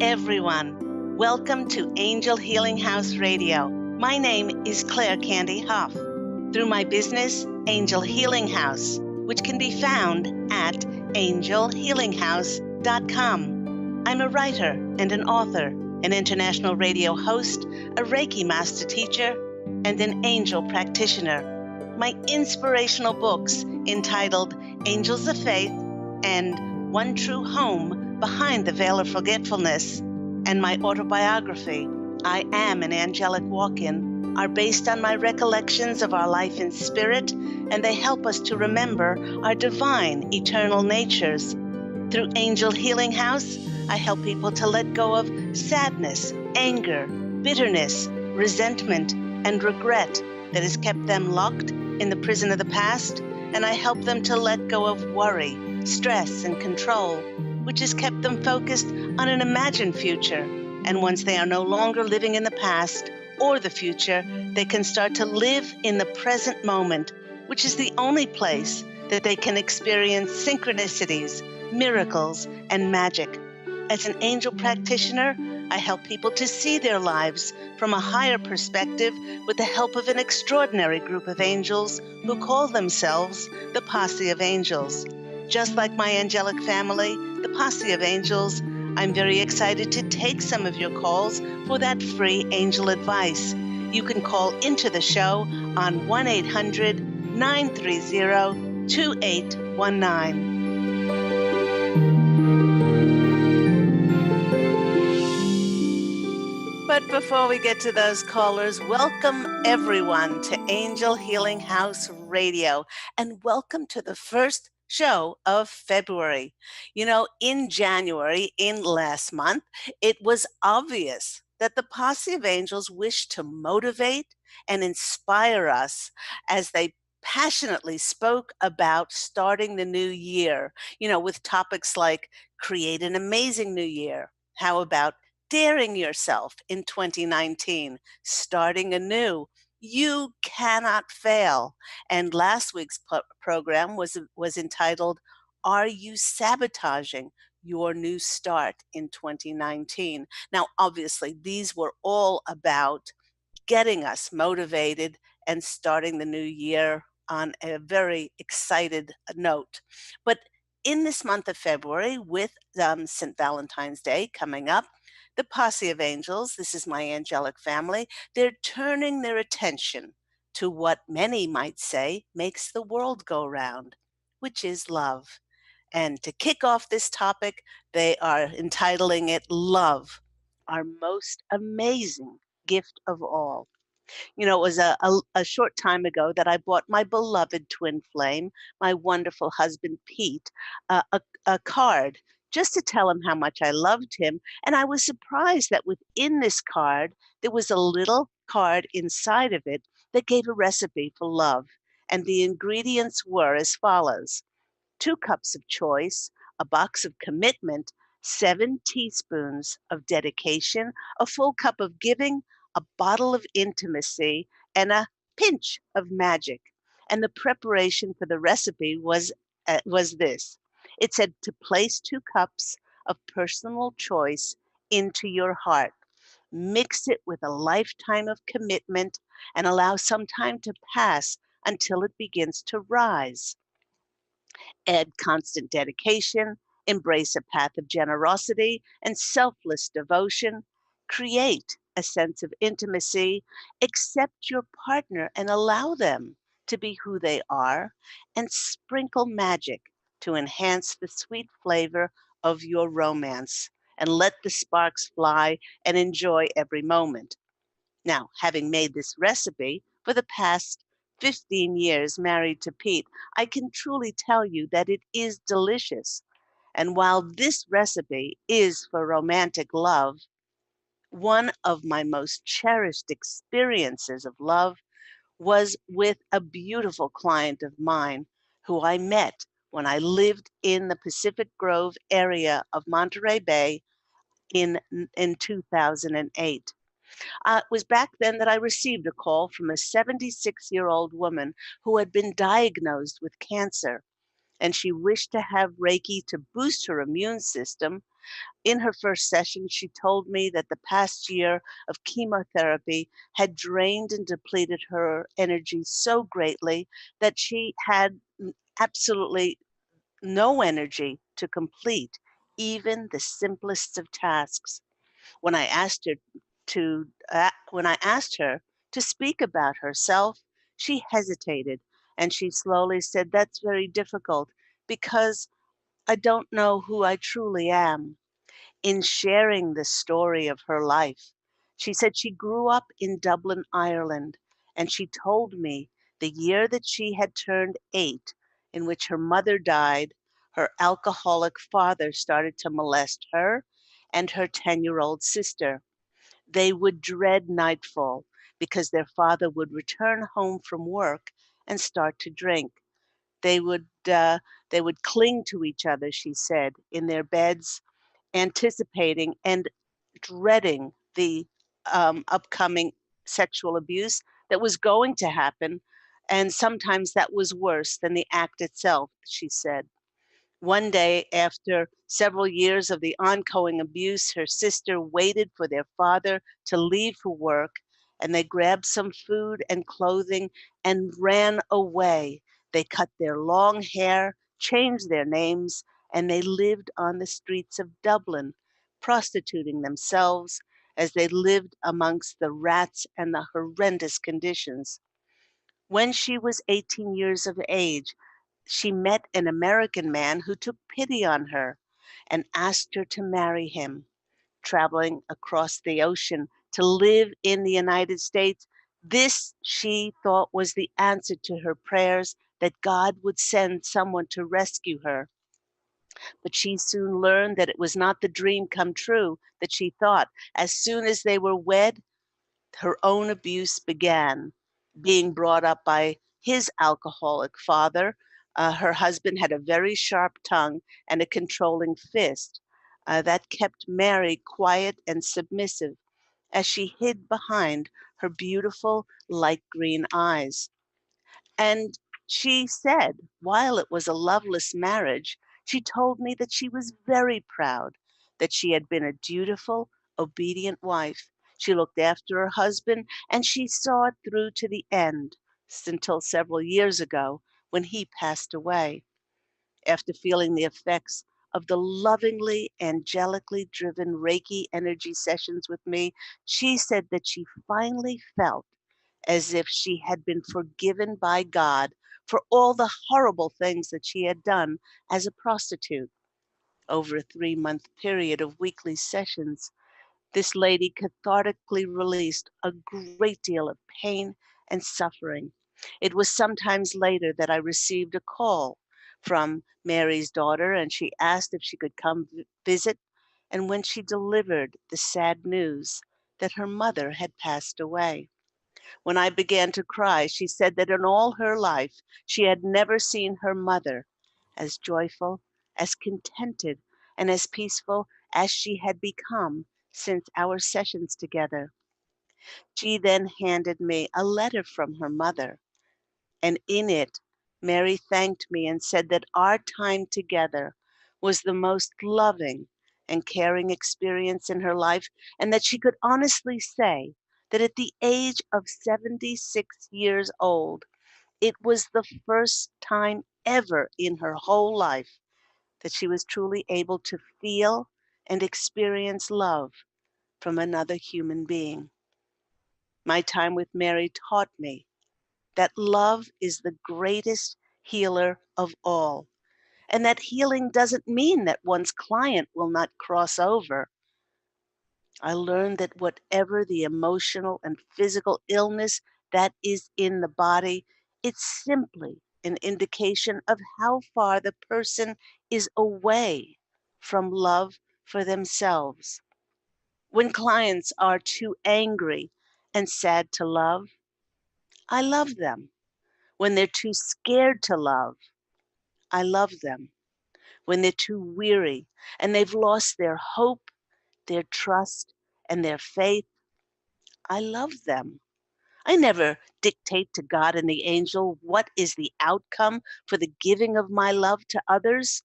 everyone. Welcome to Angel Healing House Radio. My name is Claire Candy Hough. Through my business, Angel Healing House, which can be found at angelhealinghouse.com. I'm a writer and an author, an international radio host, a Reiki master teacher, and an angel practitioner. My inspirational books entitled Angels of Faith and One True Home Behind the Veil of Forgetfulness, and my autobiography, I Am an Angelic Walk-In, are based on my recollections of our life in spirit, and they help us to remember our divine, eternal natures. Through Angel Healing House, I help people to let go of sadness, anger, bitterness, resentment, and regret that has kept them locked in the prison of the past, and I help them to let go of worry, stress, and control, which has kept them focused on an imagined future. And once they are no longer living in the past or the future, they can start to live in the present moment, which is the only place that they can experience synchronicities, miracles, and magic. As an angel practitioner, I help people to see their lives from a higher perspective with the help of an extraordinary group of angels who call themselves the Posse of Angels. Just like my angelic family, the Posse of Angels, I'm very excited to take some of your calls for that free angel advice. You can call into the show on 1-800-930-2819. But before we get to those callers, welcome everyone to Angel Healing House Radio, and welcome to the first show of February. You know, in January, in last month, it was obvious that the Posse of Angels wished to motivate and inspire us as they passionately spoke about starting the new year, you know, with topics like create an amazing new year. How about daring yourself in 2019, starting anew? You cannot fail. And last week's program was entitled, Are You Sabotaging Your New Start in 2019? Now, obviously, these were all about getting us motivated and starting the new year on a very excited note. But in this month of February, with St. Valentine's Day coming up, the Posse of Angels, this is my angelic family, they're turning their attention to what many might say makes the world go round, which is love. And to kick off this topic, they are entitling it Love, Our Most Amazing Gift of All. You know, it was a short time ago that I bought my beloved twin flame, my wonderful husband, Pete, a card just to tell him how much I loved him. And I was surprised that within this card, there was a little card inside of it that gave a recipe for love. And the ingredients were as follows: 2 cups of choice, a box of commitment, 7 teaspoons of dedication, a full cup of giving, a bottle of intimacy, and a pinch of magic. And the preparation for the recipe was this. It said to place 2 cups of personal choice into your heart. Mix it with a lifetime of commitment and allow some time to pass until it begins to rise. Add constant dedication, embrace a path of generosity and selfless devotion, create a sense of intimacy, accept your partner and allow them to be who they are, and sprinkle magic to enhance the sweet flavor of your romance, and let the sparks fly and enjoy every moment. Now, having made this recipe for the past 15 years married to Pete, I can truly tell you that it is delicious. And while this recipe is for romantic love, one of my most cherished experiences of love was with a beautiful client of mine who I met when I lived in the Pacific Grove area of Monterey Bay in 2008. It was back then that I received a call from a 76-year-old woman who had been diagnosed with cancer, and she wished to have Reiki to boost her immune system In her first session, she told me that the past year of chemotherapy had drained and depleted her energy so greatly that she had absolutely no energy to complete even the simplest of tasks. When I asked her to speak about herself, she hesitated and she slowly said, "That's very difficult because I don't know who I truly am." In sharing the story of her life, she said she grew up in Dublin, Ireland, and she told me the year that she had turned 8, in which her mother died, her alcoholic father started to molest her and her 10-year-old sister. They would dread nightfall because their father would return home from work and start to drink. They would uh, they would cling to each other, she said, in their beds, anticipating and dreading the upcoming sexual abuse that was going to happen. And sometimes that was worse than the act itself, she said. One day, after several years of the ongoing abuse, her sister waited for their father to leave for work, and they grabbed some food and clothing and ran away. They cut their long hair, changed their names, and they lived on the streets of Dublin, prostituting themselves as they lived amongst the rats and the horrendous conditions. When she was 18 years of age, she met an American man who took pity on her and asked her to marry him. Traveling across the ocean to live in the United States, this she thought was the answer to her prayers that God would send someone to rescue her. But she soon learned that it was not the dream come true that she thought. As soon as they were wed, her own abuse began, being brought up by his alcoholic father. Her husband had a very sharp tongue and a controlling fist that kept Mary quiet and submissive as she hid behind her beautiful light green eyes. And she said, while it was a loveless marriage, she told me that she was very proud that she had been a dutiful, obedient wife. She looked after her husband and she saw it through to the end until several years ago when he passed away. After feeling the effects of the lovingly, angelically driven Reiki energy sessions with me, she said that she finally felt as if she had been forgiven by God for all the horrible things that she had done as a prostitute. Over a 3-month period of weekly sessions, this lady cathartically released a great deal of pain and suffering. It was sometimes later that I received a call from Mary's daughter, and she asked if she could come visit. And when she delivered the sad news that her mother had passed away, when I began to cry, she said that in all her life she had never seen her mother as joyful, as contented, and as peaceful as she had become since our sessions together. She then handed me a letter from her mother, and in it, Mary thanked me and said that our time together was the most loving and caring experience in her life, and that she could honestly say that at the age of 76 years old, it was the first time ever in her whole life that she was truly able to feel and experience love from another human being. My time with Mary taught me that love is the greatest healer of all, and that healing doesn't mean that one's client will not cross over. I learned that whatever the emotional and physical illness that is in the body, it's simply an indication of how far the person is away from love for themselves. When clients are too angry and sad to love, I love them. When they're too scared to love, I love them. When they're too weary and they've lost their hope, their trust, and their faith, I love them. I never dictate to God and the angel what is the outcome for the giving of my love to others.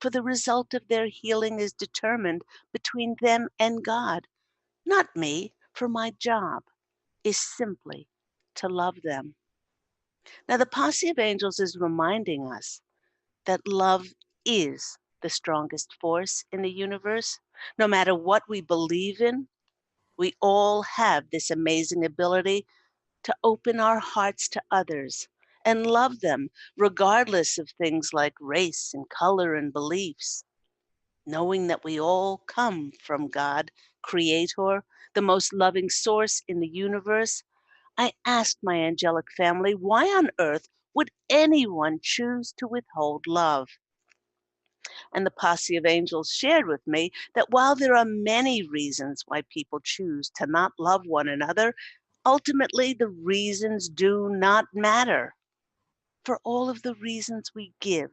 for the result of their healing is determined between them and God, not me, for my job is simply to love them. Now, the Posse of Angels is reminding us that love is the strongest force in the universe. No matter what we believe in, we all have this amazing ability to open our hearts to others and love them, regardless of things like race and color and beliefs. Knowing that we all come from God, Creator, the most loving source in the universe, I asked my angelic family, why on earth would anyone choose to withhold love? And the Posse of Angels shared with me that while there are many reasons why people choose to not love one another, ultimately the reasons do not matter. For all of the reasons we give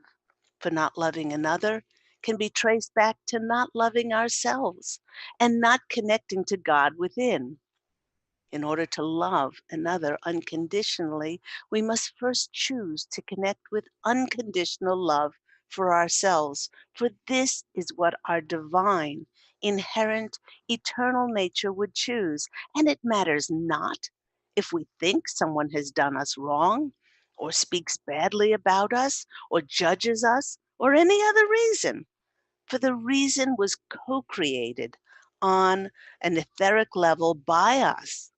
for not loving another can be traced back to not loving ourselves and not connecting to God within. In order to love another unconditionally, we must first choose to connect with unconditional love for ourselves, for this is what our divine, inherent, eternal nature would choose. And it matters not if we think someone has done us wrong, or speaks badly about us, or judges us, or any other reason. For the reason was co created on an etheric level by us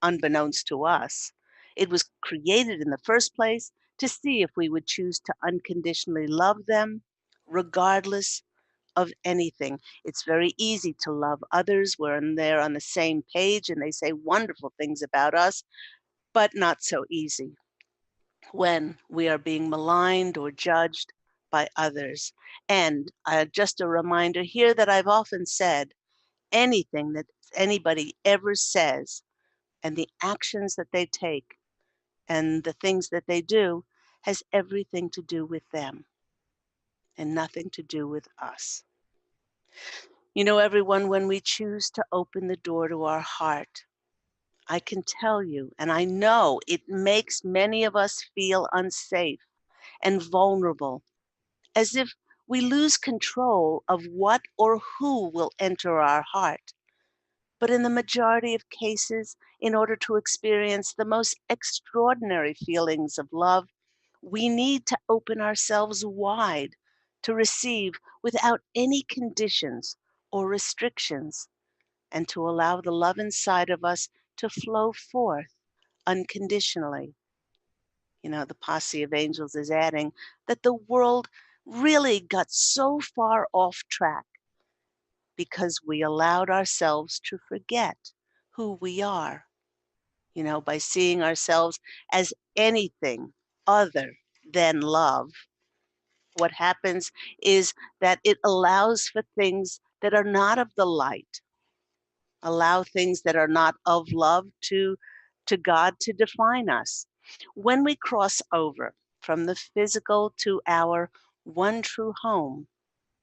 unbeknownst to us. It was created in the first place to see if we would choose to unconditionally love them, regardless of anything. It's very easy to love others when they're on the same page and they say wonderful things about us, but not so easy when we are being maligned or judged by others. And just a reminder here that I've often said anything that anybody ever says and the actions that they take and the things that they do has everything to do with them and nothing to do with us. You know, everyone, when we choose to open the door to our heart, I can tell you, and I know it makes many of us feel unsafe and vulnerable, as if we lose control of what or who will enter our heart. But in the majority of cases, in order to experience the most extraordinary feelings of love, we need to open ourselves wide to receive without any conditions or restrictions, and to allow the love inside of us to flow forth unconditionally. You know, the Posse of Angels is adding that the world really got so far off track because we allowed ourselves to forget who we are, you know, by seeing ourselves as anything other than love. What happens is that it allows for things that are not of the light, allow things that are not of love to God to define us. When we cross over from the physical to our one true home,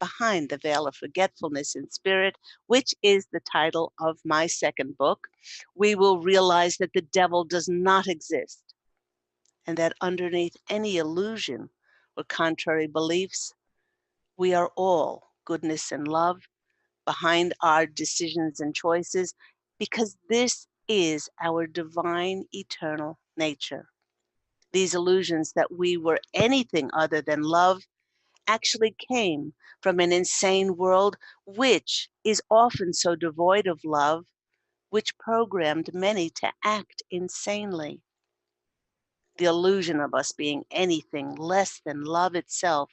behind the veil of forgetfulness in spirit, which is the title of my second book, we will realize that the devil does not exist and that underneath any illusion or contrary beliefs, we are all goodness and love behind our decisions and choices because this is our divine eternal nature. These illusions that we were anything other than love actually came from an insane world, which is often so devoid of love, which programmed many to act insanely. The illusion of us being anything less than love itself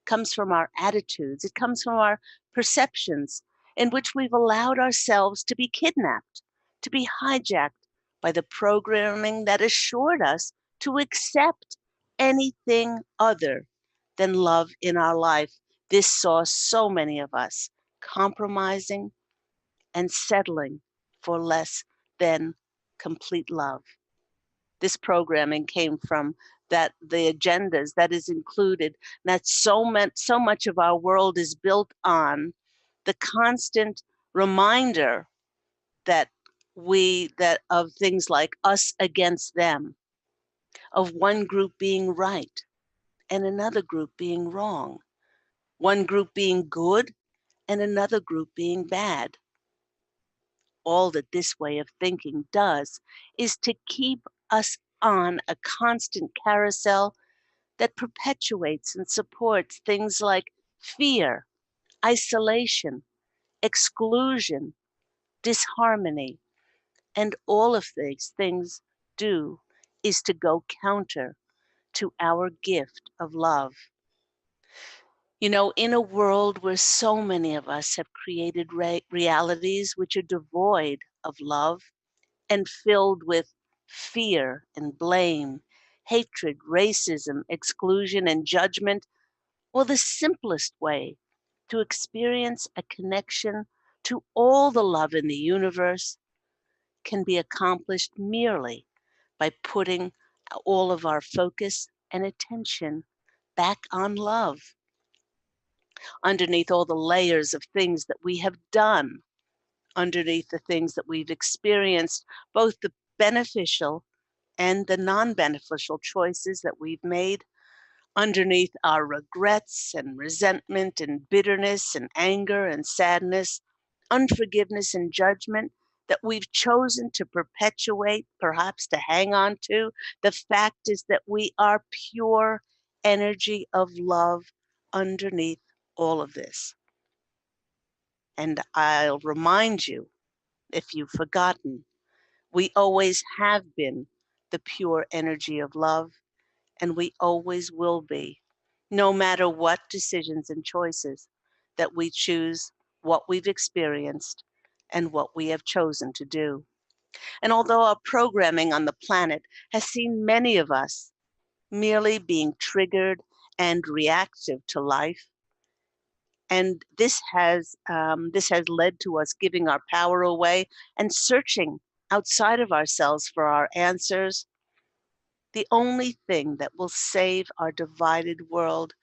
comes from our attitudes, it comes from our perceptions, in which we've allowed ourselves to be kidnapped, to be hijacked by the programming that assured us to accept anything other than love in our life. This saw so many of us compromising and settling for less than complete love. This programming came from that the agendas that is included, that so much of our world is built on the constant reminder that that of things like us against them, of one group being right and another group being wrong. one group being good and another group being bad. All that this way of thinking does is to keep us on a constant carousel that perpetuates and supports things like fear, isolation, exclusion, disharmony, and all of these things do is to go counter to our gift of love. You know, in a world where so many of us have created realities which are devoid of love and filled with fear and blame, hatred, racism, exclusion, and judgment, well, the simplest way to experience a connection to all the love in the universe can be accomplished merely by putting all of our focus and attention back on love, underneath all the layers of things that we have done, underneath the things that we've experienced, both the beneficial and the non beneficial choices that we've made, underneath our regrets and resentment and bitterness and anger and sadness, unforgiveness and judgment that we've chosen to perpetuate, perhaps to hang on to. The fact is that we are pure energy of love underneath all of this. And I'll remind you, if you've forgotten, we always have been the pure energy of love, and we always will be, no matter what decisions and choices that we choose, what we've experienced, and what we have chosen to do. And although our programming on the planet has seen many of us merely being triggered and reactive to life, and this has led to us giving our power away and searching outside of ourselves for our answers. The only thing that will save our divided world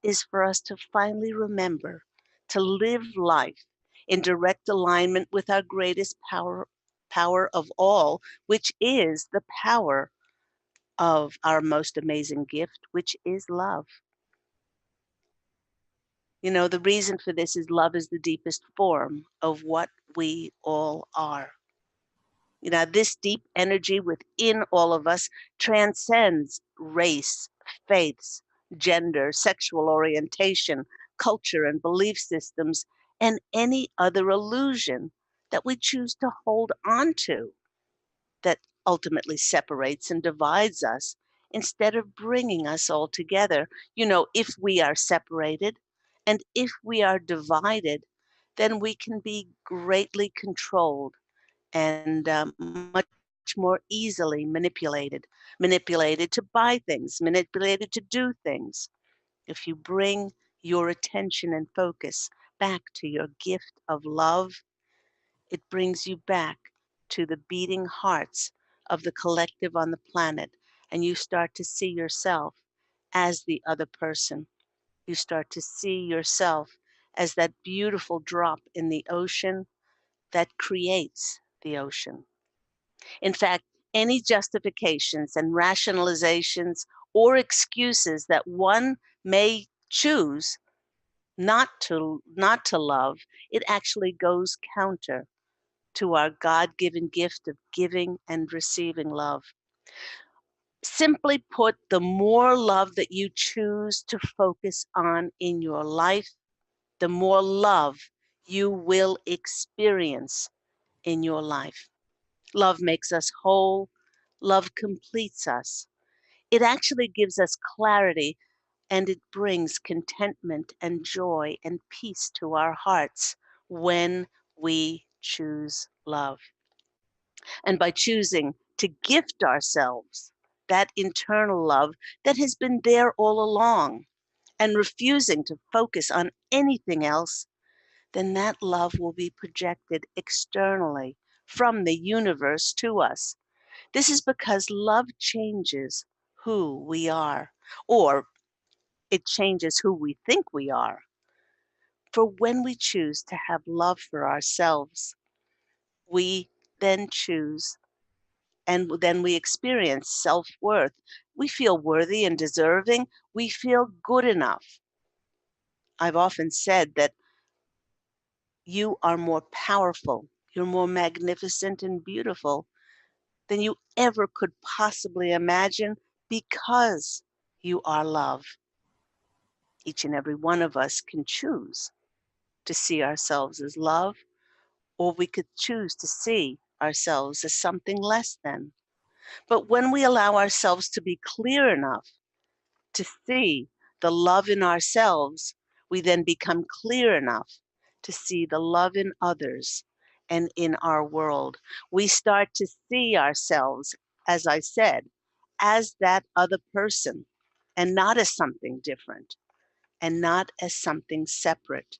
is for us to finally remember to live life in direct alignment with our greatest power of all, which is the power of our most amazing gift, which is love. You know, the reason for this is love is the deepest form of what we all are. You know, this deep energy within all of us transcends race, faiths, gender, sexual orientation, culture, and belief systems, and any other illusion that we choose to hold on to that ultimately separates and divides us instead of bringing us all together. You know, if we are separated and if we are divided, then we can be greatly controlled and much more easily manipulated to buy things, manipulated to do things. If you bring your attention and focus back to your gift of love, it brings you back to the beating hearts of the collective on the planet, and you start to see yourself as the other person. You start to see yourself as that beautiful drop in the ocean that creates the ocean. In fact, any justifications and rationalizations or excuses that one may choose not to love, it actually goes counter to our God-given gift of giving and receiving love. Simply put, the more love that you choose to focus on in your life, the more love you will experience in your life. Love makes us whole. Love completes us. It actually gives us clarity, and it brings contentment and joy and peace to our hearts when we choose love. And by choosing to gift ourselves that internal love that has been there all along and refusing to focus on anything else, then that love will be projected externally from the universe to us. This is because love changes who we are, or it changes who we think we are. For when we choose to have love for ourselves, we then choose and then we experience self worth. We feel worthy and deserving. We feel good enough. I've often said that you are more powerful, you're more magnificent and beautiful than you ever could possibly imagine because you are love. Each and every one of us can choose to see ourselves as love, or we could choose to see ourselves as something less than. But when we allow ourselves to be clear enough to see the love in ourselves, we then become clear enough to see the love in others and in our world. We start to see ourselves, as I said, as that other person and not as something different and not as something separate.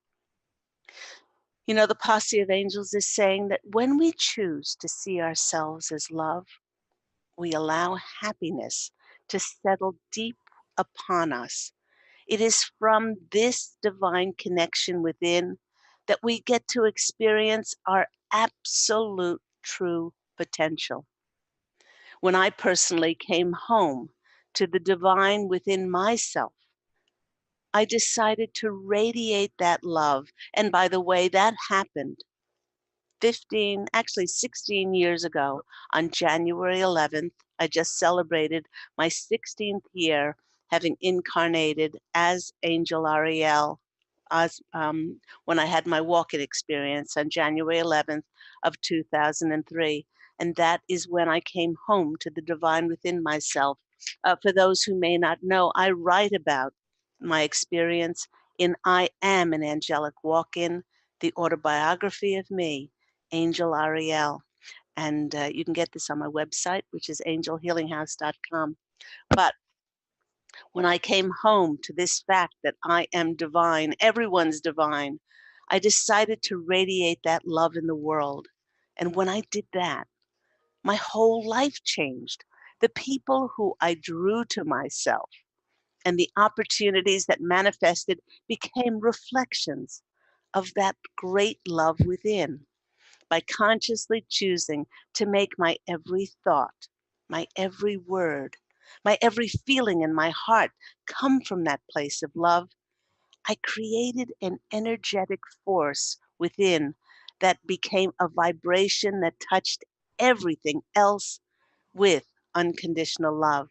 You know, the Posse of Angels is saying that when we choose to see ourselves as love, we allow happiness to settle deep upon us. It is from this divine connection within that we get to experience our absolute true potential. When I personally came home to the divine within myself, I decided to radiate that love. And by the way, that happened 15, actually 16 years ago on January 11th. I just celebrated my 16th year having incarnated as Angel Ariel as, when I had my walk-in experience on January 11th of 2003. And that is when I came home to the divine within myself. For those who may not know, I write about my experience in I Am an Angelic Walk-In, the autobiography of me, Angel Ariel. And you can get this on my website, which is angelhealinghouse.com. But when I came home to this fact that I am divine, everyone's divine, I decided to radiate that love in the world. And when I did that, my whole life changed. The people who I drew to myself and the opportunities that manifested became reflections of that great love within. By consciously choosing to make my every thought, my every word, my every feeling in my heart come from that place of love, I created an energetic force within that became a vibration that touched everything else with unconditional love.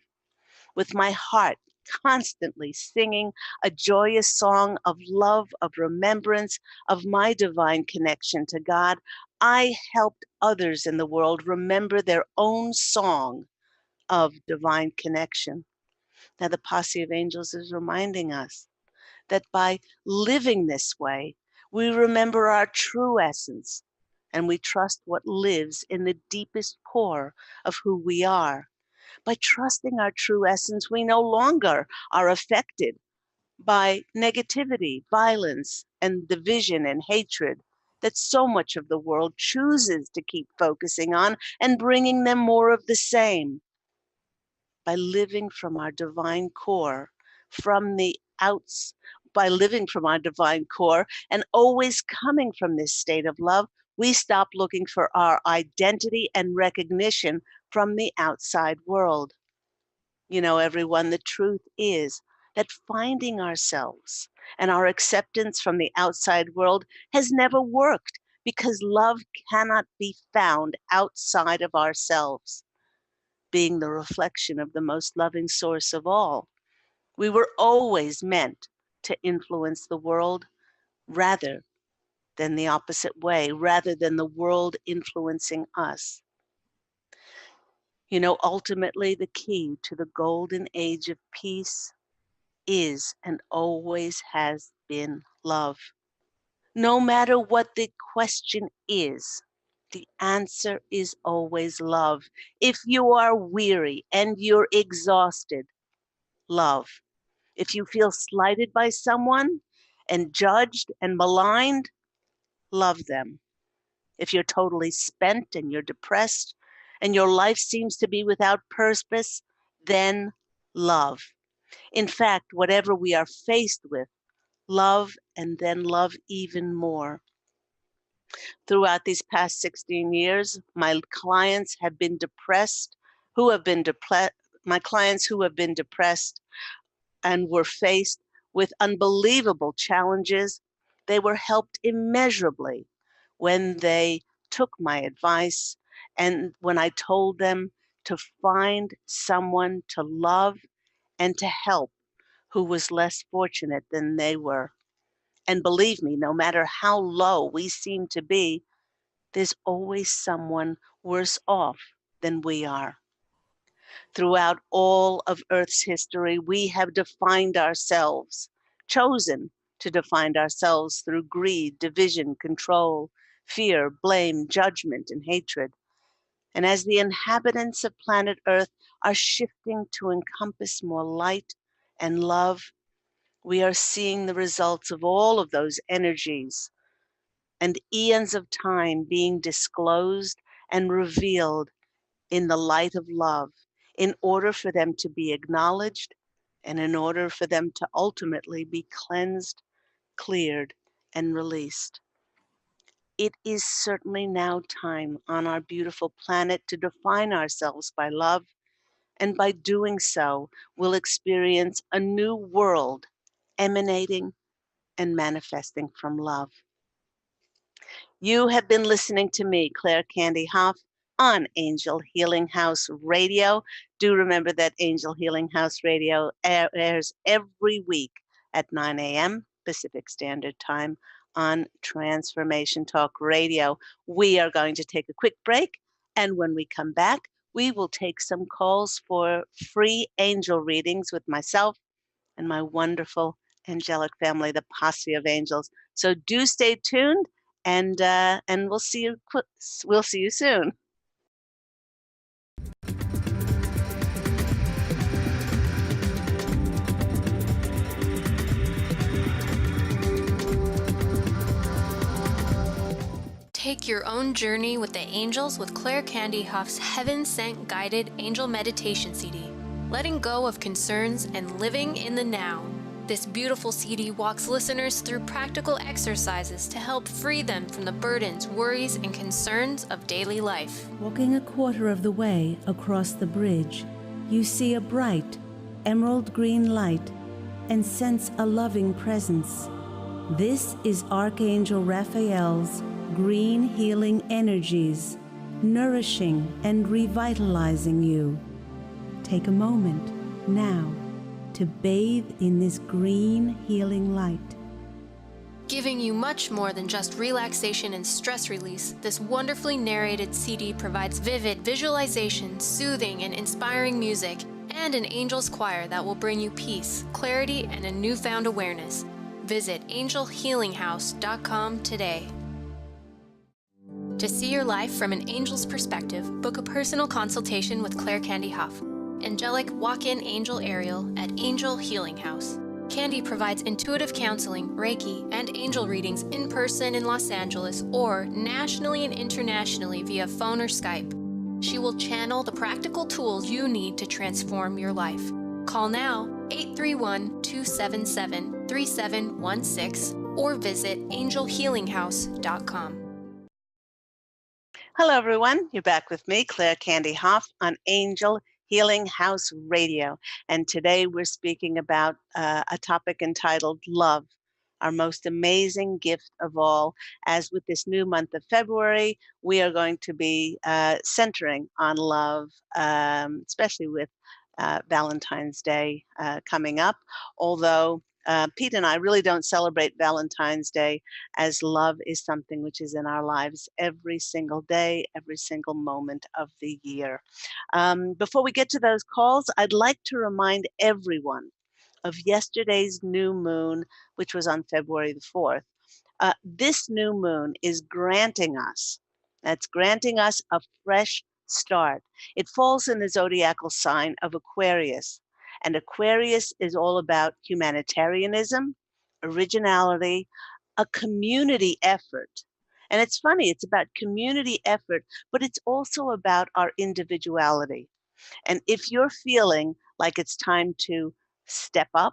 With my heart constantly singing a joyous song of love, of remembrance, of my divine connection to God, I helped others in the world remember their own song of divine connection. Now, the Posse of Angels is reminding us that by living this way, we remember our true essence and we trust what lives in the deepest core of who we are. By trusting our true essence, we no longer are affected by negativity, violence, and division and hatred that so much of the world chooses to keep focusing on and bringing them more of the same. By living from our divine core, from the outs, by living from our divine core and always coming from this state of love, we stop looking for our identity and recognition from the outside world. You know, everyone, the truth is that finding ourselves and our acceptance from the outside world has never worked because love cannot be found outside of ourselves, being the reflection of the most loving source of all. We were always meant to influence the world rather than the opposite way, rather than the world influencing us. You know, ultimately, the key to the golden age of peace is and always has been love. No matter what the question is, the answer is always love. If you are weary and you're exhausted, love. If you feel slighted by someone and judged and maligned, love them. If you're totally spent and you're depressed and your life seems to be without purpose, then love. In fact, whatever we are faced with, love and then love even more. Throughout these past 16 years, my clients have been depressed, my clients who have been depressed and were faced with unbelievable challenges, they were helped immeasurably when they took my advice and when I told them to find someone to love and to help who was less fortunate than they were. And believe me, no matter how low we seem to be, there's always someone worse off than we are. Throughout all of Earth's history, we have defined ourselves, chosen to define ourselves through greed, division, control, fear, blame, judgment, and hatred. And as the inhabitants of planet Earth are shifting to encompass more light and love, we are seeing the results of all of those energies and eons of time being disclosed and revealed in the light of love in order for them to be acknowledged and in order for them to ultimately be cleansed, cleared, and released. It is certainly now time on our beautiful planet to define ourselves by love, and by doing so, we'll experience a new world emanating and manifesting from love. You have been listening to me, Claire Candy Hough, on Angel Healing House Radio. Do remember that Angel Healing House Radio airs every week at 9 a.m. Pacific Standard Time on Transformation Talk Radio. We are going to take a quick break, and when we come back, we will take some calls for free angel readings with myself and my wonderful angelic family, the Posse of Angels. So do stay tuned, and we'll see you. We'll see you soon. Take your own journey with the angels with Claire Candy Hough's Heaven Sent Guided Angel Meditation CD, letting go of concerns and living in the now. This beautiful CD walks listeners through practical exercises to help free them from the burdens, worries, and concerns of daily life. Walking a quarter of the way across the bridge, you see a bright, emerald green light and sense a loving presence. This is Archangel Raphael's green healing energies, nourishing and revitalizing you. Take a moment now to bathe in this green healing light. Giving you much more than just relaxation and stress release, this wonderfully narrated CD provides vivid visualization, soothing and inspiring music, and an angel's choir that will bring you peace, clarity, and a newfound awareness. Visit angelhealinghouse.com today. To see your life from an angel's perspective, book a personal consultation with Claire Candy Hough, angelic walk-in angel Ariel at Angel Healing House. Candy provides intuitive counseling, Reiki, and angel readings in person in Los Angeles or nationally and internationally via phone or Skype. She will channel the practical tools you need to transform your life. Call now 831-277-3716 or visit angelhealinghouse.com. Hello, everyone. You're back with me, Claire Candy Hough, on Angel Healing House Radio. And today we're speaking about a topic entitled Love, our most amazing gift of all. As with this new month of February, we are going to be centering on love, especially with Valentine's Day coming up. Although Pete and I really don't celebrate Valentine's Day, as love is something which is in our lives every single day, every single moment of the year. Before we get to those calls, I'd like to remind everyone of yesterday's new moon, which was on February the 4th. This new moon is granting us a fresh start. It falls in the zodiacal sign of Aquarius. And Aquarius is all about humanitarianism, originality, a community effort. And it's funny, it's about community effort, but it's also about our individuality. And if you're feeling like it's time to step up,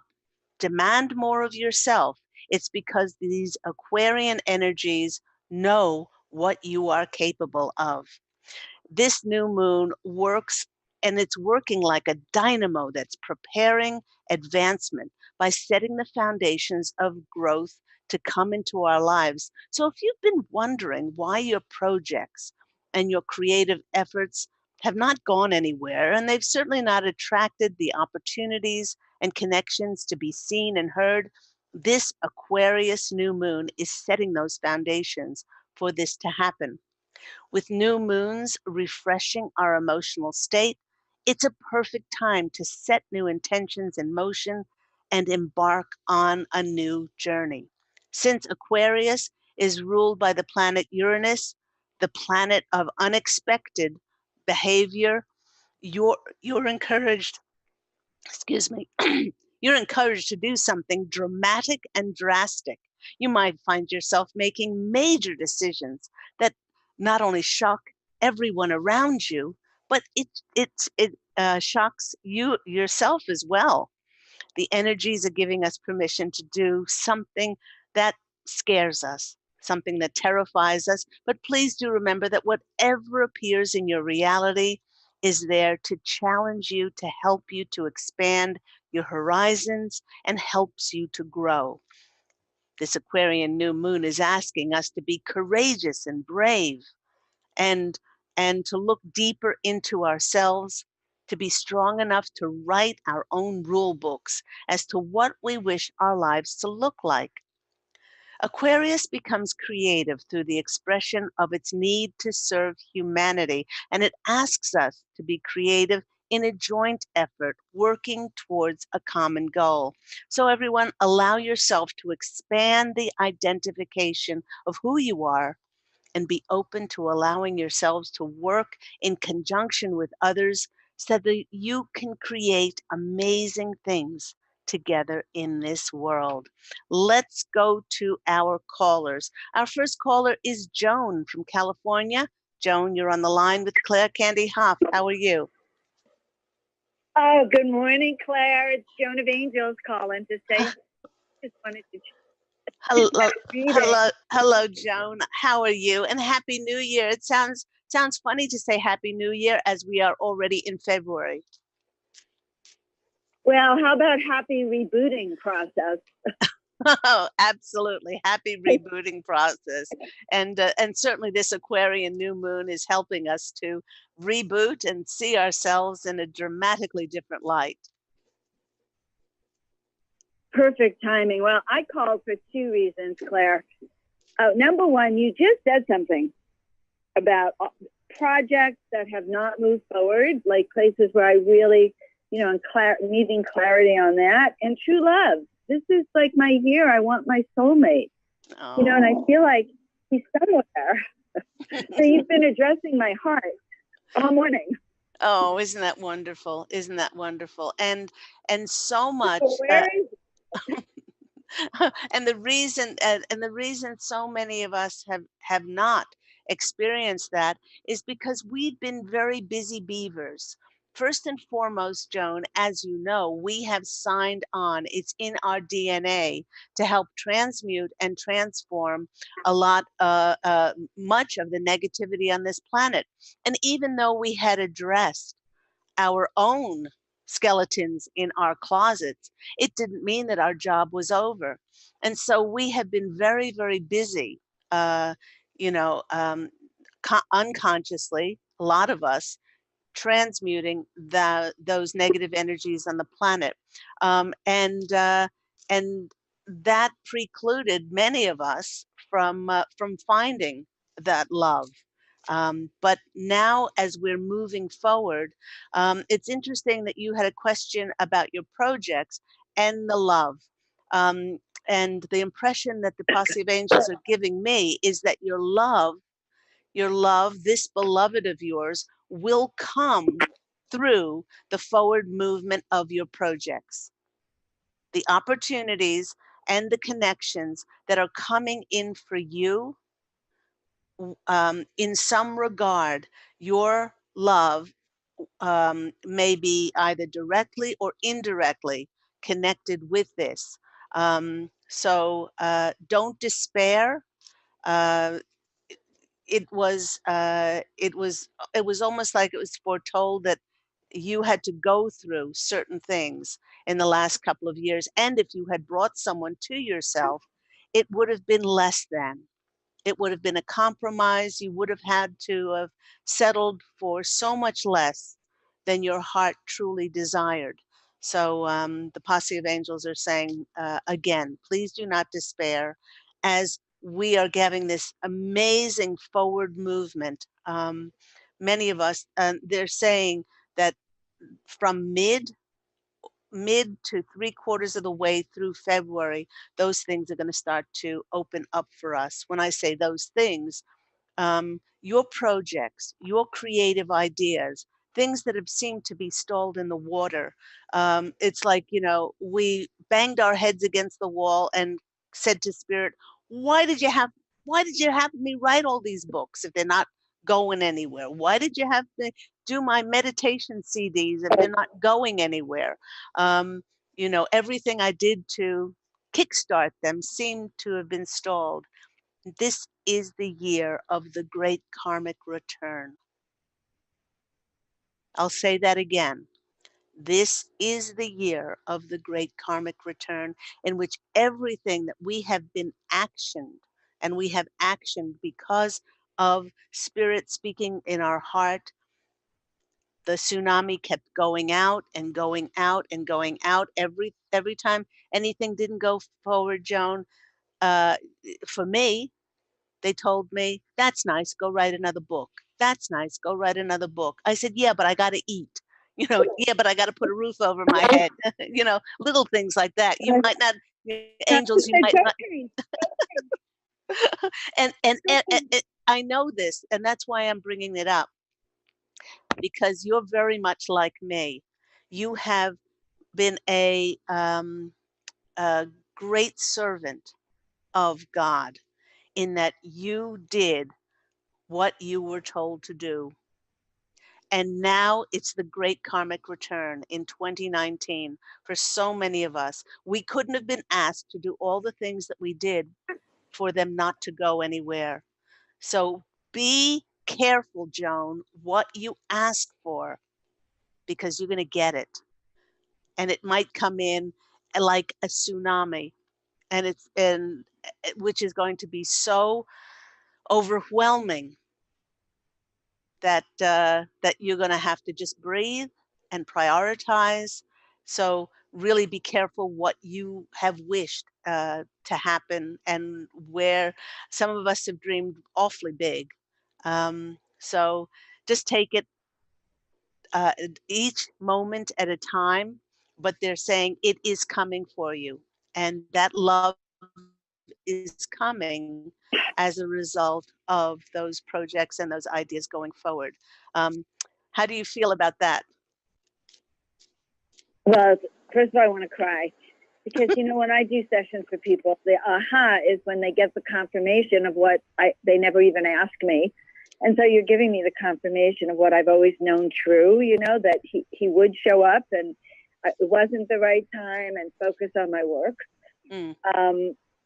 demand more of yourself, it's because these Aquarian energies know what you are capable of. This new moon works, and it's working like a dynamo that's preparing advancement, by setting the foundations of growth to come into our lives. So if you've been wondering why your projects and your creative efforts have not gone anywhere, and they've certainly not attracted the opportunities and connections to be seen and heard, this Aquarius new moon is setting those foundations for this to happen. With new moons refreshing our emotional state, it's a perfect time to set new intentions in motion and embark on a new journey. Since Aquarius is ruled by the planet Uranus, the planet of unexpected behavior, you're encouraged, excuse me, you're encouraged to do something dramatic and drastic. You might find yourself making major decisions that not only shock everyone around you, but it shocks you yourself as well. The energies are giving us permission to do something that scares us, something that terrifies us. But please do remember that whatever appears in your reality is there to challenge you, to help you to expand your horizons, and helps you to grow. This Aquarian new moon is asking us to be courageous and brave, and to look deeper into ourselves, to be strong enough to write our own rule books as to what we wish our lives to look like. Aquarius becomes creative through the expression of its need to serve humanity, and it asks us to be creative in a joint effort working towards a common goal. So everyone, allow yourself to expand the identification of who you are and be open to allowing yourselves to work in conjunction with others so that you can create amazing things together in this world. Let's go to our callers. Our first caller is Joan from California. Joan, you're on the line with Claire Candy Hough. How are you? Oh, good morning, Claire. It's Joan of Angels calling to say, just wanted to Hello, read it. hello, Joan. How are you? And Happy New Year. It sounds funny to say Happy New Year as we are already in February. Well, how about happy rebooting process? Oh, absolutely. Happy rebooting process. And certainly this Aquarian new moon is helping us to reboot and see ourselves in a dramatically different light. Perfect timing. Well, I called for two reasons, Claire. Number one, you just said something about projects that have not moved forward, like places where I really, needing clarity on that, and true love. This is like my year. I want my soulmate, Oh. and I feel like he's somewhere. So you've been addressing my heart all morning. Oh, isn't that wonderful? Isn't that wonderful? And so much. So where is And the reason so many of us have not experienced that is because we've been very busy beavers. First and foremost, Joan, as you know, we have signed on. It's in our DNA to help transmute and transform much of the negativity on this planet. And even though we had addressed our own skeletons in our closets, it didn't mean that our job was over. And so we have been very, very busy, uh, you know, um, unconsciously, a lot of us, transmuting those negative energies on the planet. And that precluded many of us from finding that love. But now, as we're moving forward, it's interesting that you had a question about your projects and the love. Um, and the impression that the Posse of Angels are giving me is that your love, this beloved of yours, will come through the forward movement of your projects. The opportunities and the connections that are coming in for you, in some regard, your love may be either directly or indirectly connected with this. So don't despair. Uh, it was almost like it was foretold that you had to go through certain things in the last couple of years. And if you had brought someone to yourself, it would have been less than. It would have been a compromise. You would have had to have settled for so much less than your heart truly desired. So the Posse of Angels are saying, again, please do not despair as we are having this amazing forward movement. Many of us, they're saying that from mid to 3/4 of the way through February, those things are going to start to open up for us. When I say those things, your projects, your creative ideas, things that have seemed to be stalled in the water. It's like, we banged our heads against the wall and said to Spirit, why did you have why did you have me write all these books if they're not going anywhere? Why did you have to do my meditation CDs if they're not going anywhere? Um, everything I did to kickstart them seemed to have been stalled. This is the year of the great karmic return. I'll say that again. This is the year of the great karmic return in which everything that we have been actioned, and we have actioned because of Spirit speaking in our heart. The tsunami kept going out and going out and going out every time anything didn't go forward, Joan. Uh, for me, they told me, that's nice, go write another book. That's nice, go write another book. I said, yeah, but I got to eat. Yeah, but I got to put a roof over my head. Little things like that. You might not, angels, you might not. And I know this, and that's why I'm bringing it up, because you're very much like me. You have been a great servant of God in that you did what you were told to do. And now it's the great karmic return in 2019 for so many of us. We couldn't have been asked to do all the things that we did for them not to go anywhere. So be careful, Joan, what you ask for, because you're going to get it. And it might come in like a tsunami, and which is going to be so overwhelming that you're going to have to just breathe and prioritize. So really be careful what you have wished to happen, and where some of us have dreamed awfully big. So just take it each moment at a time, but they're saying it is coming for you. And that love is coming as a result of those projects and those ideas going forward. Um, how do you feel about that? Well, first of all, I want to cry because, when I do sessions for people, the aha is when they get the confirmation of what they never even asked me. And so you're giving me the confirmation of what I've always known true, that he would show up, and it wasn't the right time, and focus on my work. Mm.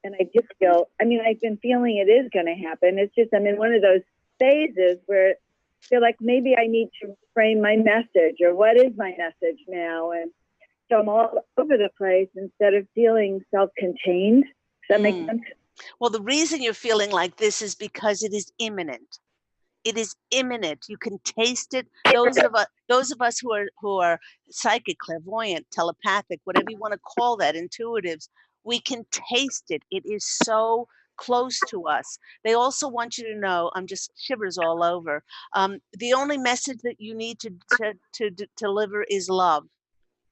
And I just feel, I've been feeling it is going to happen. It's just, I'm in one of those phases where I feel like maybe I need to frame my message, or what is my message now? And so I'm all over the place instead of feeling self-contained. Does that make sense? Well, the reason you're feeling like this is because it is imminent. It is imminent. You can taste it. Those of us who are psychic, clairvoyant, telepathic, whatever you want to call that, intuitives, we can taste it. It is so close to us. They also want you to know, I'm just shivers all over. The only message that you need to deliver is love.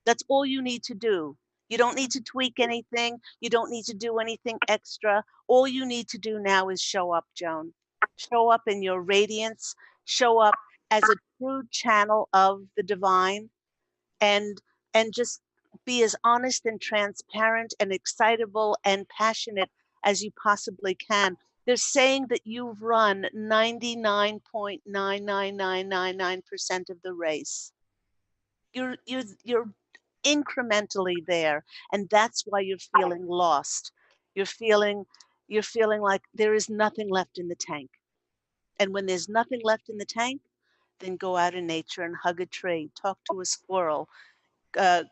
That's all you need to do. You don't need to tweak anything. You don't need to do anything extra. All you need to do now is show up, Joan. Show up in your radiance. Show up as a true channel of the divine, and just be as honest and transparent and excitable and passionate as you possibly can. They're saying that you've run 99.99999% of the race. You're incrementally there, and that's why you're feeling lost. You're feeling like there is nothing left in the tank. And when there's nothing left in the tank, then go out in nature and hug a tree, talk to a squirrel,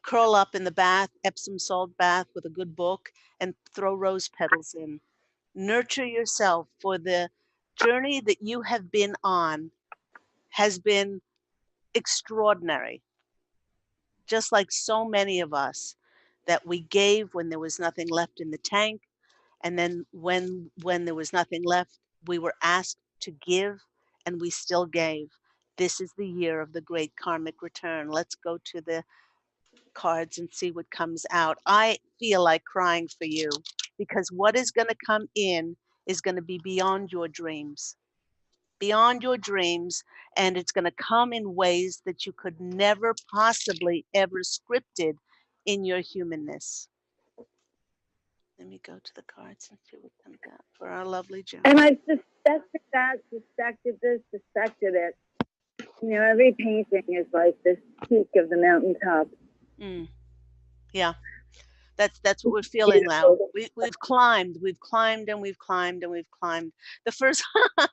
curl up in the bath, Epsom salt bath with a good book, and throw rose petals in. Nurture yourself, for the journey that you have been on has been extraordinary. Just like so many of us, that we gave when there was nothing left in the tank, and then when there was nothing left, we were asked to give, and we still gave. This is the year of the great karmic return. Let's go to the cards and see what comes out. I feel like crying for you, because what is going to come in is going to be beyond your dreams. Beyond your dreams, and it's going to come in ways that you could never possibly ever scripted in your humanness. Let me go to the cards and see what comes out for our lovely Joan. And I've suspected that, suspected this, suspected it. You know, every painting is like this peak of the mountaintop. Yeah, that's what we're feeling now. We've climbed, and we've climbed, and we've climbed. The first,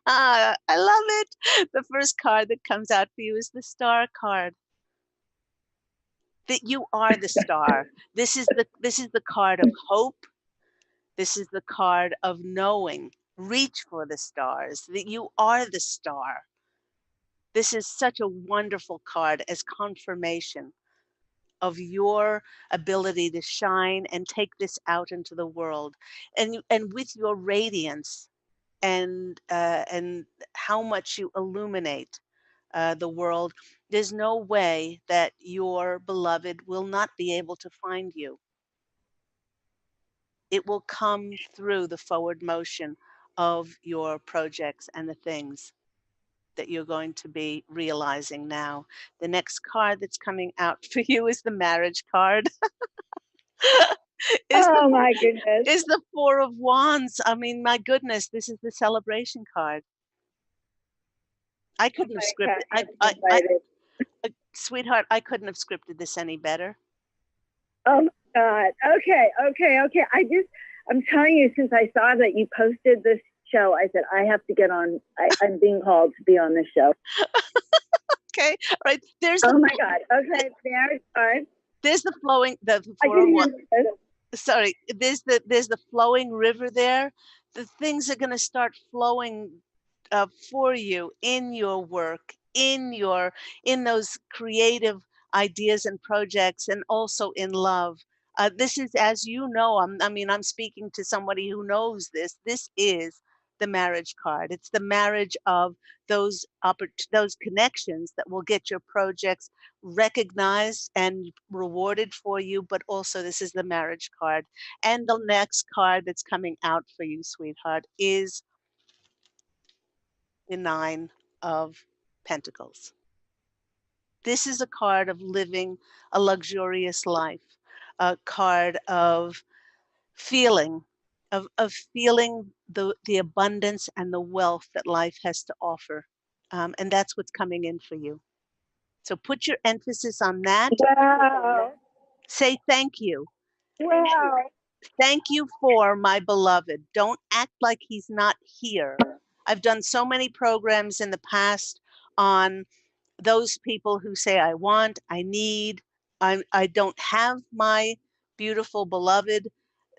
I love it. The first card that comes out for you is the star card. That you are the star. This is the card of hope. This is the card of knowing. Reach for the stars. That you are the star. This is such a wonderful card as confirmation of your ability to shine and take this out into the world, and with your radiance and how much you illuminate the world. There's no way that your beloved will not be able to find you. It will come through the forward motion of your projects and the things that you're going to be realizing now. The next card that's coming out for you is the marriage card. My goodness. Is the Four of Wands. I mean, my goodness, this is the celebration card. I couldn't have scripted. Sweetheart, I couldn't have scripted this any better. Oh my God. Okay. I'm telling you, since I saw that you posted this show, I said, I have to get on. I'm being called to be on this show. Okay. All right. There's my God. Okay. Marriage card. There's the flowing, the Four of Wands. Sorry, there's the flowing river there. The things are going to start flowing for you in your work, in those creative ideas and projects, and also in love. This is, as you know, I'm speaking to somebody who knows this. This is the marriage card. It's the marriage of those connections that will get your projects recognized and rewarded for you. But also, this is the marriage card. And the next card that's coming out for you, sweetheart, is the Nine of Pentacles. This is a card of living a luxurious life, a card of feeling, feeling the abundance and the wealth that life has to offer. And that's what's coming in for you. So put your emphasis on that. Wow. Say thank you. Wow. Thank you for my beloved. Don't act like he's not here. I've done so many programs in the past on those people who say, I want, I need, I don't have my beautiful beloved.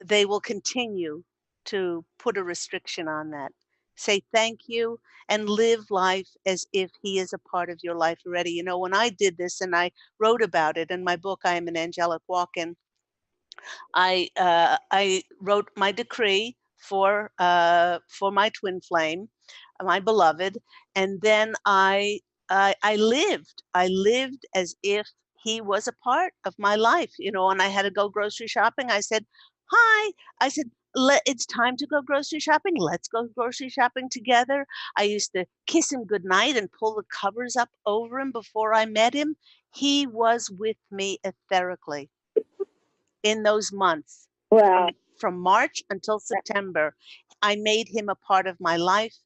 They will continue to put a restriction on that. Say thank you and live life as if he is a part of your life already. You know, when I did this and I wrote about it in my book, I Am an Angelic Walk-In, I wrote my decree for my twin flame, my beloved, and then I lived as if he was a part of my life, you know. And I had to go grocery shopping. I said, "Hi," I said, "It's time to go grocery shopping. Let's go grocery shopping together." I used to kiss him goodnight and pull the covers up over him before I met him. He was with me etherically in those months. Wow. From March until September, I made him a part of my life.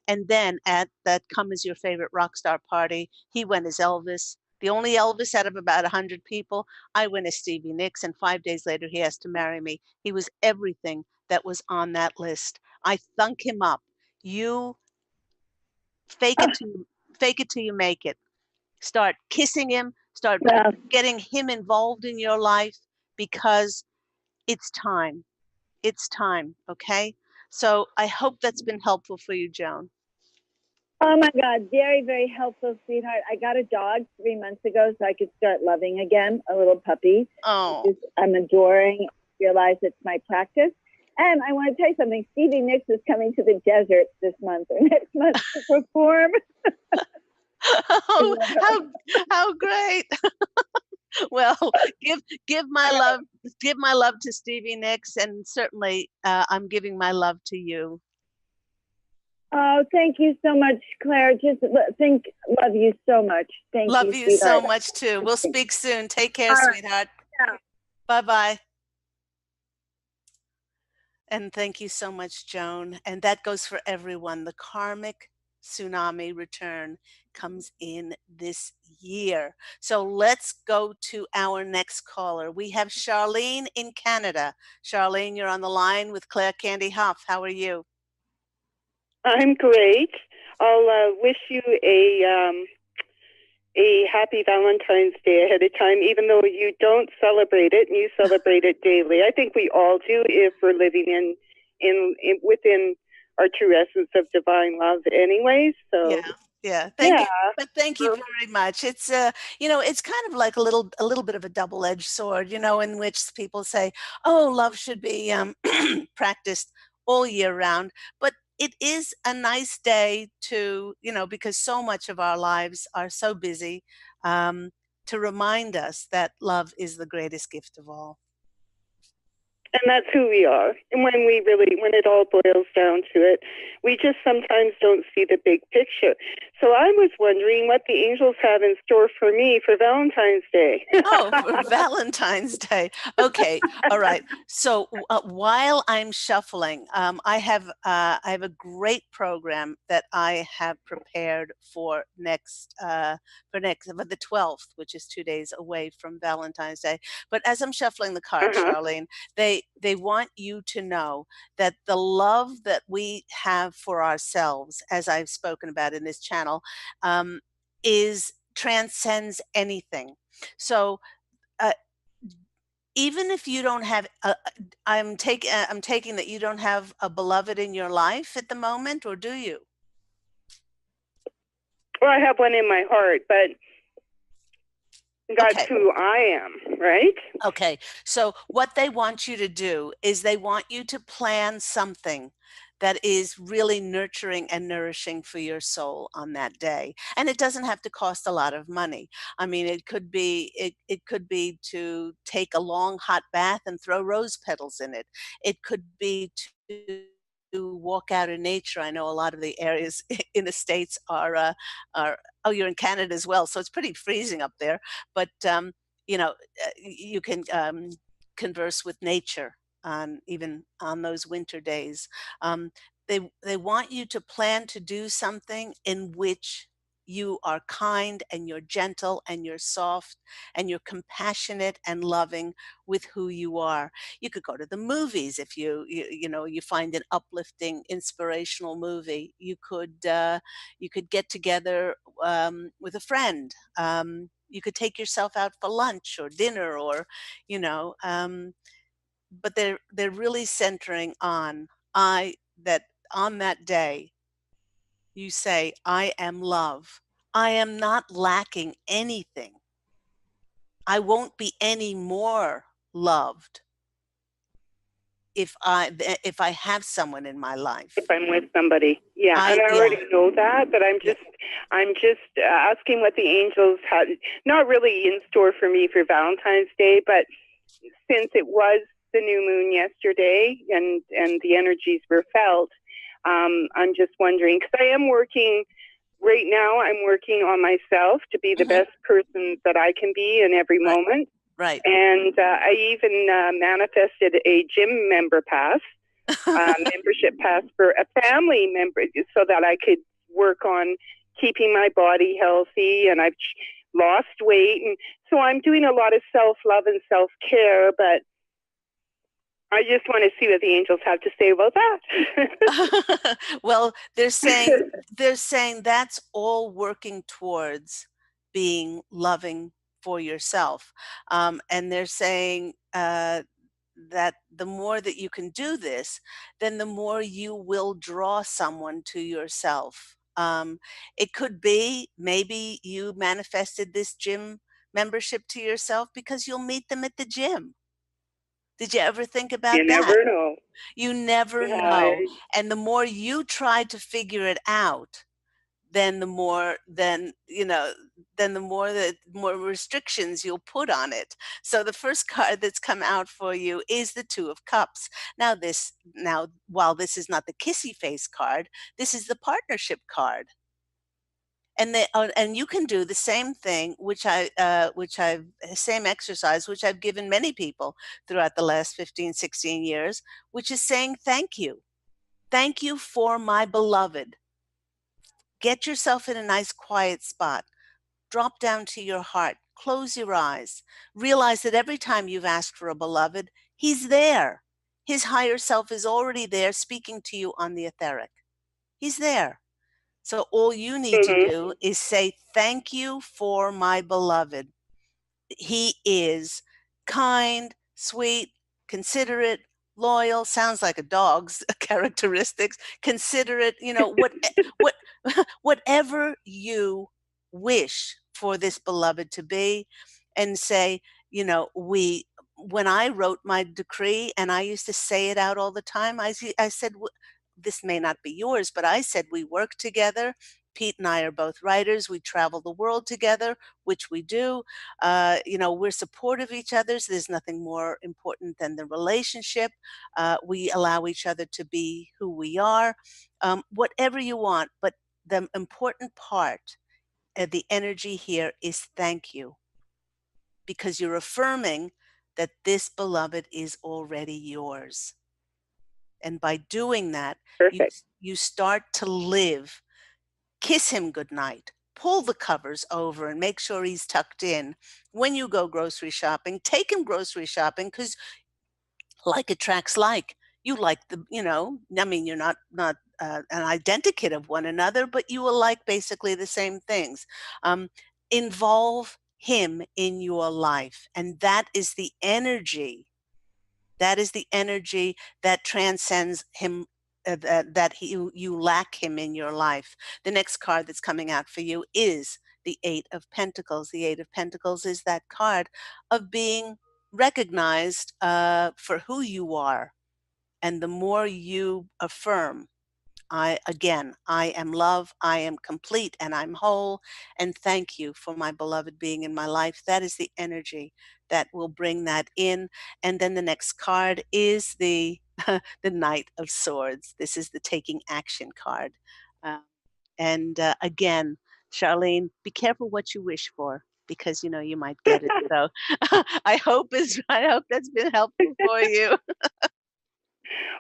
And then at that Come As Your Favorite Rock Star party, he went as Elvis, the only Elvis out of about 100 people. I went as Stevie Nicks, and 5 days later, he has to marry me. He was everything that was on that list. I thunk him up. You fake it till you make it. Start kissing him, start Well, getting him involved in your life, because it's time. It's time, okay? So I hope that's been helpful for you, Joan. oh my God, very, very helpful, sweetheart. I got a dog 3 months ago so I could start loving again, a little puppy. Oh, I'm adoring, realize it's my practice. And I want to tell you something. Stevie Nicks is coming to the desert this month or next month to perform. oh, how great! Well, give my love, to Stevie Nicks, and certainly I'm giving my love to you. Oh, thank you so much, Claire. Love you so much. Thank Love you, you so sweetheart. much too. We'll speak soon. Take care, All right. sweetheart. Yeah. Bye-bye. And thank you so much, Joan. And that goes for everyone. The karmic tsunami return comes in this year. So let's go to our next caller. We have Charlene in Canada. Charlene, you're on the line with Claire Candy Hough. How are you? I'm great. I'll wish you a happy Valentine's Day ahead of time, even though you don't celebrate it and you celebrate it daily. I think we all do if we're living in within our true essence of divine love anyways. So yeah. Thank you. But thank you very much. It's it's kind of like a little bit of a double-edged sword, in which people say, "Oh, love should be practiced all year round." But it is a nice day to, because so much of our lives are so busy, to remind us that love is the greatest gift of all. And that's who we are. And when it all boils down to it, we just sometimes don't see the big picture. So I was wondering what the angels have in store for me for Valentine's Day. Oh, for Valentine's Day. Okay. All right. So while I'm shuffling, I have a great program that I have prepared for the 12th, which is 2 days away from Valentine's Day. But as I'm shuffling the cards, Charlene, they want you to know that the love that we have for ourselves, as I've spoken about in this channel, is transcends anything. So even if you don't have, I'm taking that you don't have a beloved in your life at the moment, or do you? Well, I have one in my heart, but that's who I am, right? Okay. So what they want you to do is they want you to plan something that is really nurturing and nourishing for your soul on that day. And it doesn't have to cost a lot of money. I mean, it could be to take a long hot bath and throw rose petals in it. It could be to walk out in nature. I know a lot of the areas in the States are oh, you're in Canada as well, so it's pretty freezing up there. But you can converse with nature even on those winter days. They want you to plan to do something in which you are kind and you're gentle and you're soft and you're compassionate and loving with who you are. You could go to the movies if you find an uplifting, inspirational movie. You could get together with a friend. You could take yourself out for lunch or dinner, or but they're really centering on on that day you say, I am love. I am not lacking anything. I won't be any more loved if I have someone in my life. If I'm with somebody, and I already know that, but I'm just asking what the angels had, not really in store for me for Valentine's Day, but since it was the new moon yesterday and the energies were felt, I'm just wondering, because I am working right now. I'm working on myself to be the best person that I can be in every moment. Right. And I even manifested a gym member pass, membership pass for a family member, so that I could work on keeping my body healthy. And I've lost weight, and so I'm doing a lot of self-love and self-care. But I just want to see what the angels have to say about that. Well, they're saying that's all working towards being loving for yourself. And they're saying that the more that you can do this, then the more you will draw someone to yourself. It could be maybe you manifested this gym membership to yourself because you'll meet them at the gym. Did you ever think about You that? never know. You never know. And the more you try to figure it out, then the more the more restrictions you'll put on it. So the first card that's come out for you is the Two of Cups. Now while this is not the kissy face card, this is the partnership card. And you can do the same thing, same exercise, which I've given many people throughout the last 15, 16 years, which is saying thank you. Thank you for my beloved. Get yourself in a nice quiet spot. Drop down to your heart. Close your eyes. Realize that every time you've asked for a beloved, he's there. His higher self is already there speaking to you on the etheric. He's there. So all you need to do is say, thank you for my beloved. He is kind, sweet, considerate, loyal, sounds like a dog's characteristics, considerate, what whatever you wish for this beloved to be, and say, we when I wrote my decree, and I used to say it out all the time, I said, this may not be yours, but I said, we work together. Pete and I are both writers. We travel the world together, which we do. We're supportive of each other's. There's nothing more important than the relationship. We allow each other to be who we are. Whatever you want, but the important part, the energy here is thank you, because you're affirming that this beloved is already yours. And by doing that, you start to live. Kiss him goodnight. Pull the covers over and make sure he's tucked in. When you go grocery shopping, take him grocery shopping, because like attracts like. You like you're not an identikit of one another, but you will like basically the same things. Involve him in your life, and that is the energy. That is the energy that transcends him, you lack him in your life. The next card that's coming out for you is the Eight of Pentacles. The Eight of Pentacles is that card of being recognized for who you are. And the more you affirm, I am love, I am complete, and I'm whole, and thank you for my beloved being in my life. That is the energy that will bring that in. And then the next card is the the Knight of Swords. This is the taking action card. Again, Charlene, be careful what you wish for, because you might get it. So I hope that's been helpful for you.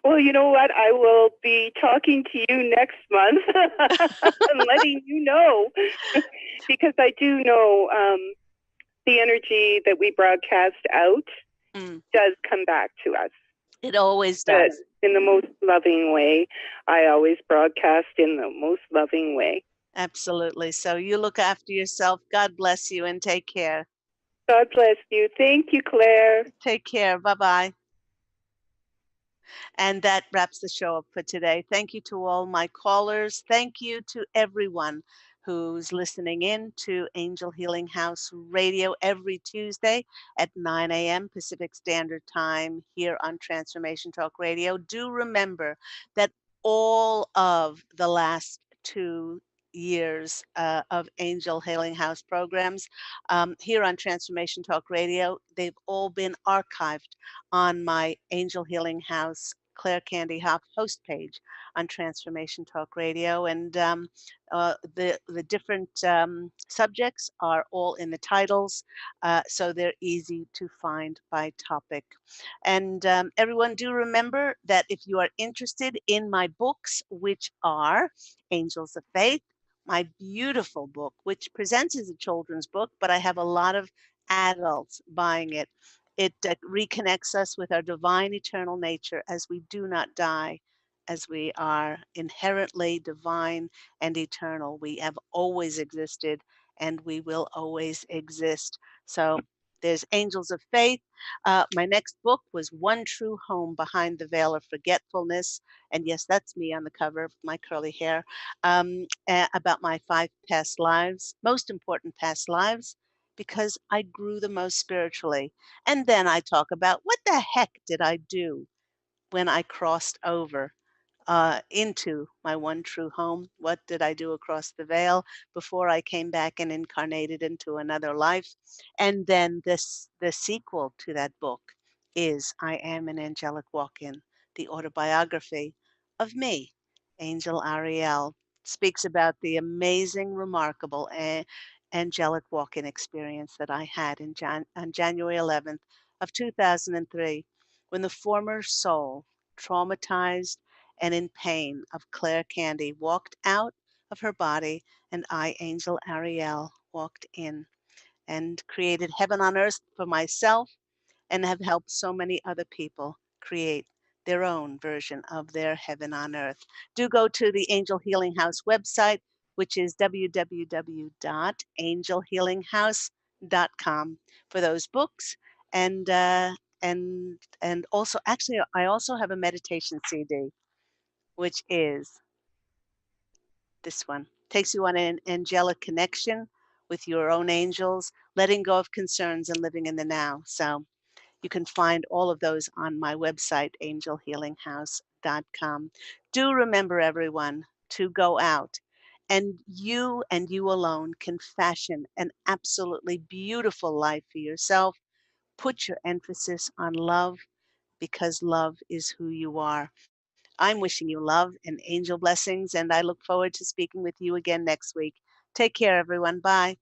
Well, you know what? I will be talking to you next month and letting you know, because I do know the energy that we broadcast out does come back to us. It always does. But in the most loving way. I always broadcast in the most loving way. Absolutely. So you look after yourself. God bless you, and take care. God bless you. Thank you, Claire. Take care. Bye-bye. And that wraps the show up for today. Thank you to all my callers. Thank you to everyone who's listening in to Angel Healing House Radio every Tuesday at 9 a.m. Pacific Standard Time here on Transformation Talk Radio. Do remember that all of the last 2 years of Angel Healing House programs here on Transformation Talk Radio, they've all been archived on my Angel Healing House Claire Candy Hough host page on Transformation Talk Radio. And the different subjects are all in the titles, so they're easy to find by topic. And everyone, do remember that if you are interested in my books, which are Angels of Faith, my beautiful book, which presents as a children's book, but I have a lot of adults buying it. It reconnects us with our divine eternal nature, as we do not die, as we are inherently divine and eternal. We have always existed, and we will always exist. So there's Angels of Faith. My next book was One True Home Behind the Veil of Forgetfulness. And yes, that's me on the cover with my curly hair, about my 5 past lives, most important past lives, because I grew the most spiritually. And then I talk about what the heck did I do when I crossed over into my one true home. What did I do across the veil before I came back and incarnated into another life? And then the sequel to that book is I Am an Angelic Walk-In, the autobiography of me, Angel Ariel. Speaks about the amazing, remarkable, angelic walk-in experience that I had on January 11th of 2003, when the former soul, traumatized and in pain, of Claire Candy walked out of her body, and I, Angel Ariel, walked in and created heaven on earth for myself, and have helped so many other people create their own version of their heaven on earth. Do go to the Angel Healing House website, which is www.angelhealinghouse.com, for those books. And and also, actually, I also have a meditation CD, which is this one. Takes you on an angelic connection with your own angels, letting go of concerns and living in the now. So you can find all of those on my website, angelhealinghouse.com. Do remember, everyone, to go out, and you alone can fashion an absolutely beautiful life for yourself. Put your emphasis on love, because love is who you are. I'm wishing you love and angel blessings, and I look forward to speaking with you again next week. Take care, everyone. Bye.